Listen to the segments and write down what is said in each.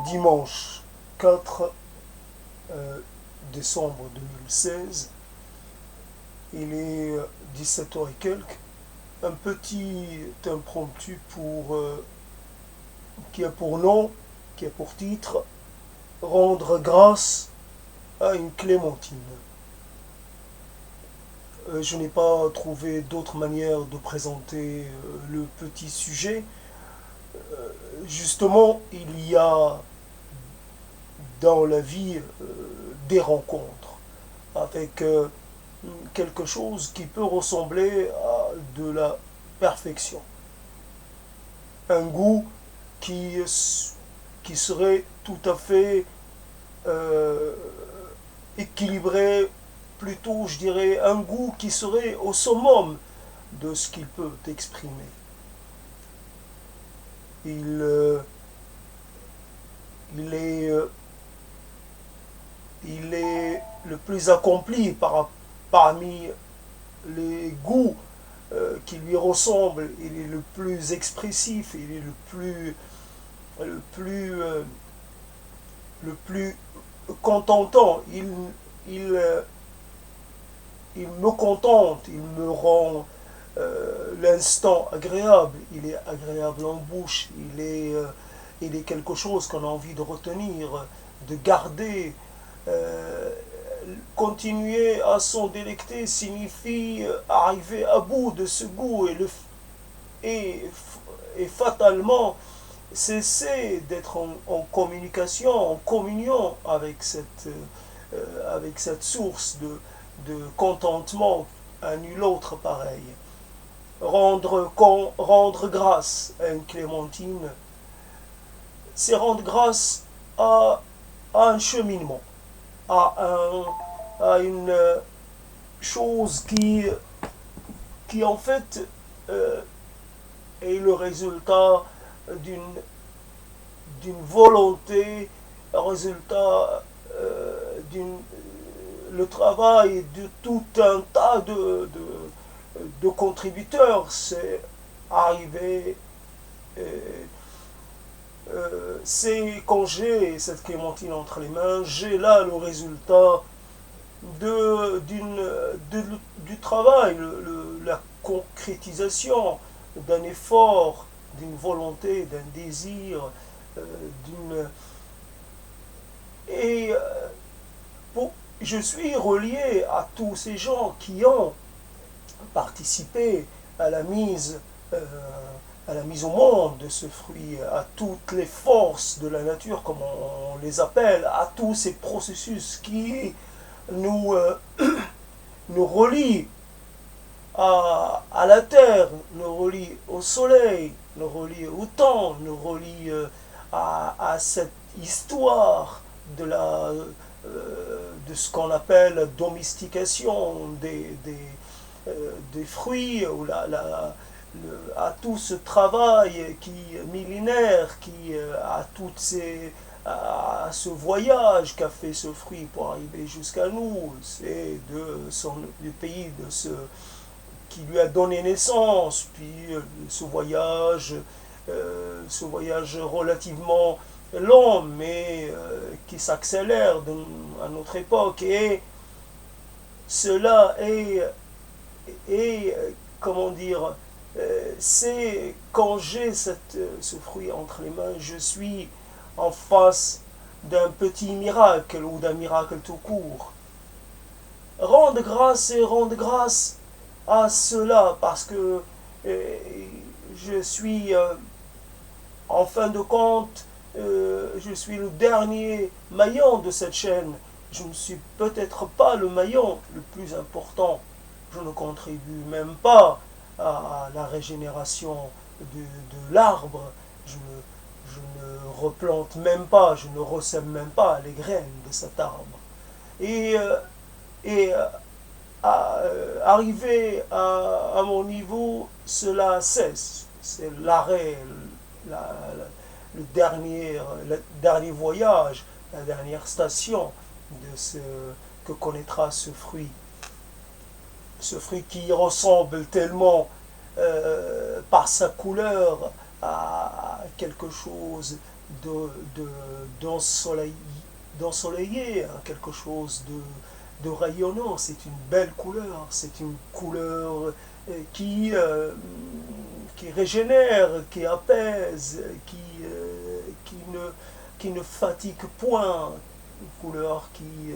Dimanche 4 décembre 2016, il est 17h et quelques. Un petit impromptu qui a pour nom, qui a pour titre Rendre grâce à une clémentine. Je n'ai pas trouvé d'autre manière de présenter le petit sujet. Justement, il y a dans la vie des rencontres avec quelque chose qui peut ressembler à de la perfection. Un goût qui serait tout à fait euh, équilibré, plutôt je dirais un goût qui serait au summum de ce qu'il peut exprimer. Il, euh, il, est, euh, il est le plus accompli parmi les goûts qui lui ressemblent. Il est le plus expressif, il est le plus, euh, le plus contentant. Il, euh, il me contente, il me rend l'instant agréable. Il est agréable en bouche, il est quelque chose qu'on a envie de retenir, de garder. Euh, Continuer à s'en délecter signifie arriver à bout de ce goût et, et fatalement cesser d'être en communication, en communion avec cette source de contentement à nul autre pareil. Rendre grâce à une clémentine, c'est rendre grâce à un cheminement, à une chose qui en fait est le résultat d'une d'une volonté, un résultat d'une le travail de tout un tas de contributeurs. C'est arrivé, c'est quand j'ai cette clémentine entre les mains, j'ai là le résultat du travail, la concrétisation d'un effort, d'une volonté, d'un désir, d'une et pour, je suis relié à tous ces gens qui ont participé à la mise euh, à la mise au monde de ce fruit, à toutes les forces de la nature, comme on les appelle, à tous ces processus qui nous, nous relient à la terre, nous relient au soleil, nous relient au temps, nous relient à cette histoire de ce qu'on appelle domestication des fruits, ou à tout ce travail millénaire, à ce voyage qu'a fait ce fruit pour arriver jusqu'à nous. C'est du pays qui lui a donné naissance, puis ce voyage relativement long, mais qui s'accélère à notre époque. Et cela est comment dire, c'est quand j'ai ce fruit entre les mains, je suis en face d'un petit miracle ou d'un miracle tout court. Rendre grâce et rendre grâce à cela parce que je suis, en fin de compte, je suis le dernier maillon de cette chaîne. Je ne suis peut-être pas le maillon le plus important. Je ne contribue même pas à la régénération de l'arbre. Je ne replante même pas, je ne ressème même pas les graines de cet arbre. Et, et arrivé à mon niveau, cela cesse. C'est l'arrêt, la, le dernier voyage, la dernière station de ce que connaîtra ce fruit. Ce fruit qui ressemble tellement par sa couleur à quelque chose de, d'ensoleillé, d'ensoleillé, hein, quelque chose de rayonnant. C'est une belle couleur, c'est une couleur qui, euh, qui régénère, qui apaise, qui ne fatigue point, une couleur qui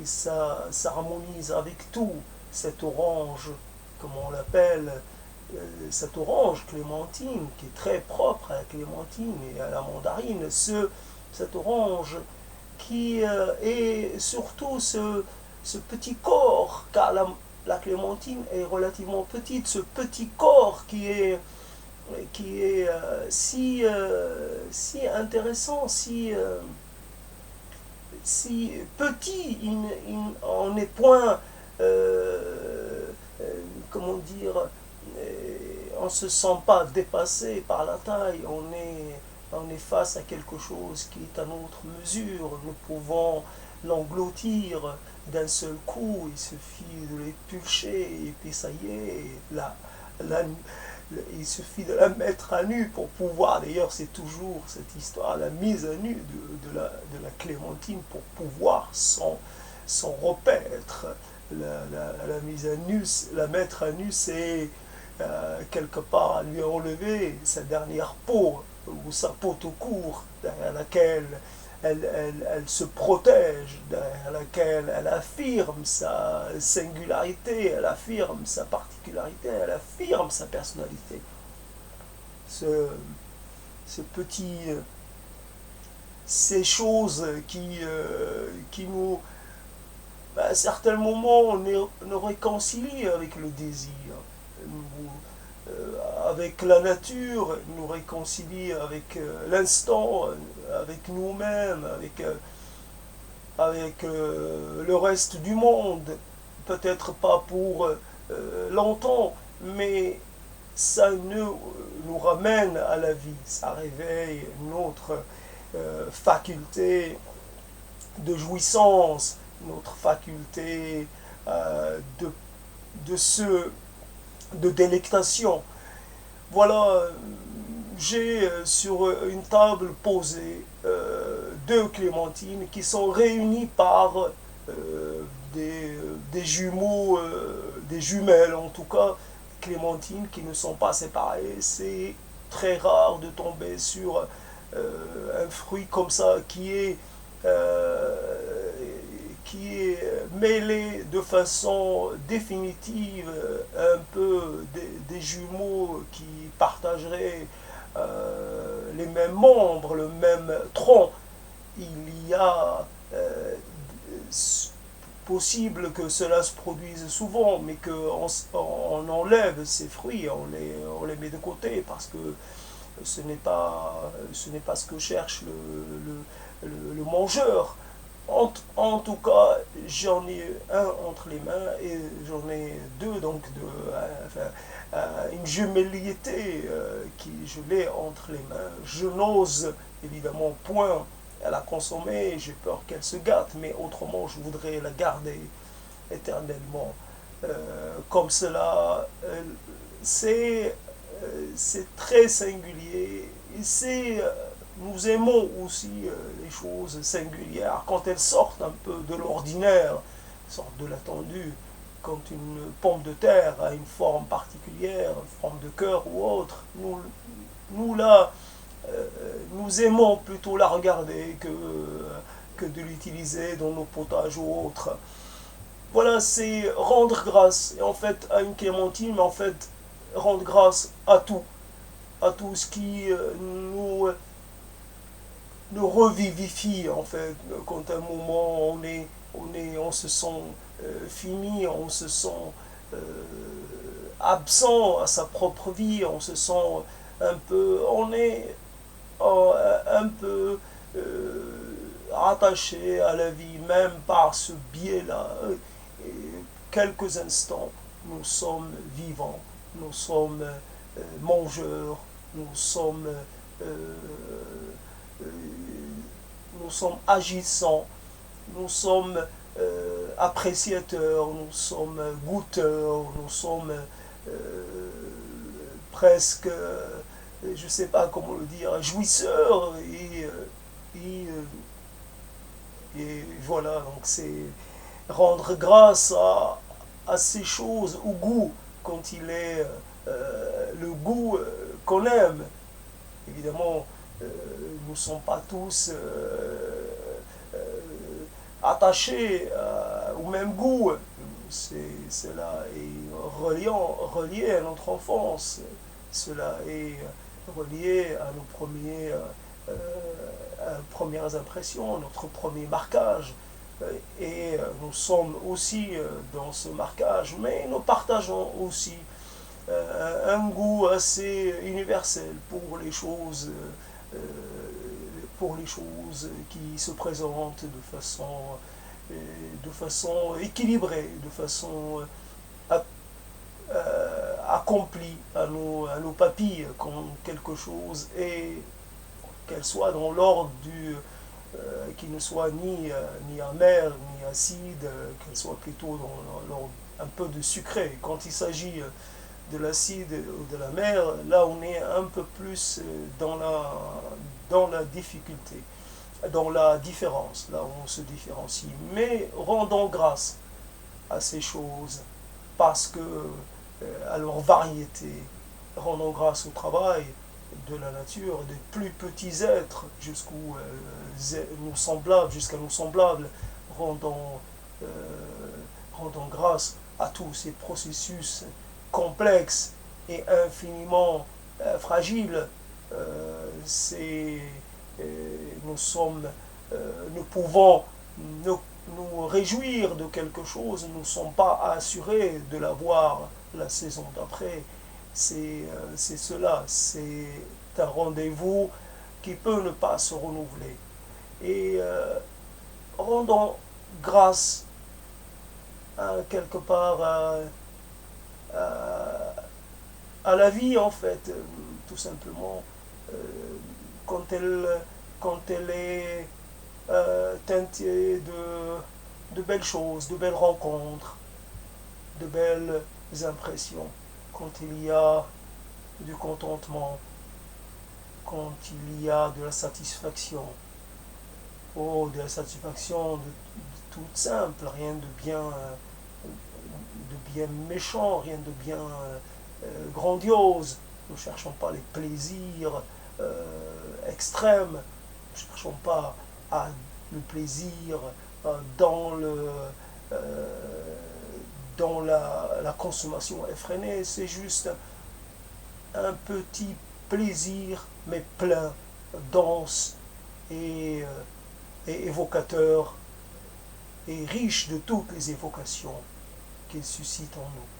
s'harmonise avec tout. Cet orange, comme on l'appelle, cette orange clémentine, qui est très propre à la clémentine et à la mandarine, cet orange qui est surtout ce petit corps, car la clémentine est relativement petite, ce petit corps qui est si intéressant, si petit, on n'est point, comment dire, on ne se sent pas dépassé par la taille, on est face à quelque chose qui est à notre mesure, nous pouvons l'engloutir d'un seul coup, il suffit de l'épulcher et puis ça y est, la, il suffit de la mettre à nu pour pouvoir, d'ailleurs c'est toujours cette histoire, la mise à nu de la clémentine pour pouvoir s'en repaître. La mise à nu, la mettre à nu, c'est quelque part lui enlever sa dernière peau ou sa peau tout court derrière laquelle elle se protège, derrière laquelle elle affirme sa singularité, elle affirme sa particularité, elle affirme sa personnalité. Ce, ce petit, ces choses qui nous, à certains moments, nous réconcilient avec le désir, nous, avec la nature, nous réconcilient avec l'instant, avec nous-mêmes, avec le reste du monde. Peut-être pas pour longtemps, mais ça nous ramène à la vie, ça réveille notre faculté de jouissance, notre faculté de, de, ce, de délectation. Voilà, j'ai sur une table posée deux clémentines qui sont réunies par des jumeaux, des jumelles en tout cas, clémentines qui ne sont pas séparées. C'est très rare de tomber sur un fruit comme ça qui est mêlé de façon définitive un peu des jumeaux qui partageraient les mêmes membres, le même tronc. Il y a possible que cela se produise souvent, mais qu'on enlève ces fruits, on les met de côté parce que ce n'est pas ce que cherche le mangeur. En tout cas, j'en ai un entre les mains et j'en ai deux, donc une jumellité qui je l'ai entre les mains. Je n'ose évidemment point la consommer, j'ai peur qu'elle se gâte, mais autrement je voudrais la garder éternellement. Comme cela, c'est très singulier et nous aimons aussi les choses singulières quand elles sortent un peu de l'ordinaire, sortent de l'attendu. Quand une pomme de terre a une forme particulière, une forme de cœur ou autre, nous aimons plutôt la regarder que de l'utiliser dans nos potages ou autres. Voilà, c'est rendre grâce. Et en fait, à une clémentine, mais en fait, rendre grâce à tout ce qui nous revivifie, en fait. Quand à un moment, on se sent fini, on se sent euh, absent à sa propre vie, on se sent on est un peu rattaché à la vie, même par ce biais-là. Et quelques instants, nous sommes vivants, nous sommes mangeurs, nous sommes, euh, euh, nous sommes agissants, nous sommes appréciateurs, nous sommes goûteurs, nous sommes presque je ne sais pas comment le dire, un jouisseur, et voilà, donc c'est rendre grâce à ces choses, au goût, quand il est le goût qu'on aime. Évidemment, nous ne sommes pas tous euh, attachés au même goût. Cela est relié à notre enfance. Cela est relié à nos premières impressions, notre premier marquage. Et nous sommes aussi dans ce marquage, mais nous partageons aussi un goût assez universel euh, pour les choses qui se présentent de façon équilibrée, de façon accomplie à nos papilles, comme quelque chose et qu'elle soit dans l'ordre qui ne soit ni amer ni acide, qu'elle soit plutôt dans l'ordre un peu de sucré. Quand il s'agit de l'acide ou de la mer, là on est un peu plus dans la difficulté, dans la différence, là où on se différencie. Mais rendons grâce à ces choses parce que à leur variété, rendons grâce au travail de la nature, des plus petits êtres jusqu'à nos semblables, rendons, euh, rendons grâce à tous ces processus complexes et infiniment fragiles. C'est, nous sommes, nous pouvons nous réjouir de quelque chose, nous ne sommes pas assurés de l'avoir la saison d'après. C'est cela, c'est un rendez-vous qui peut ne pas se renouveler. Et rendons grâce quelque part à la vie en fait, tout simplement, euh, quand, elle, quand elle est teintée de belles choses, de belles rencontres, de belles impressions, quand il y a du contentement, quand il y a de la satisfaction, oh, de la satisfaction de toute simple, rien de bien méchant, rien de bien grandiose. Nous ne cherchons pas les plaisirs extrêmes, nous ne cherchons pas le plaisir dans dans la consommation effrénée, c'est juste un petit plaisir, mais plein, dense et évocateur, et riche de toutes les évocations qu'il suscite en nous.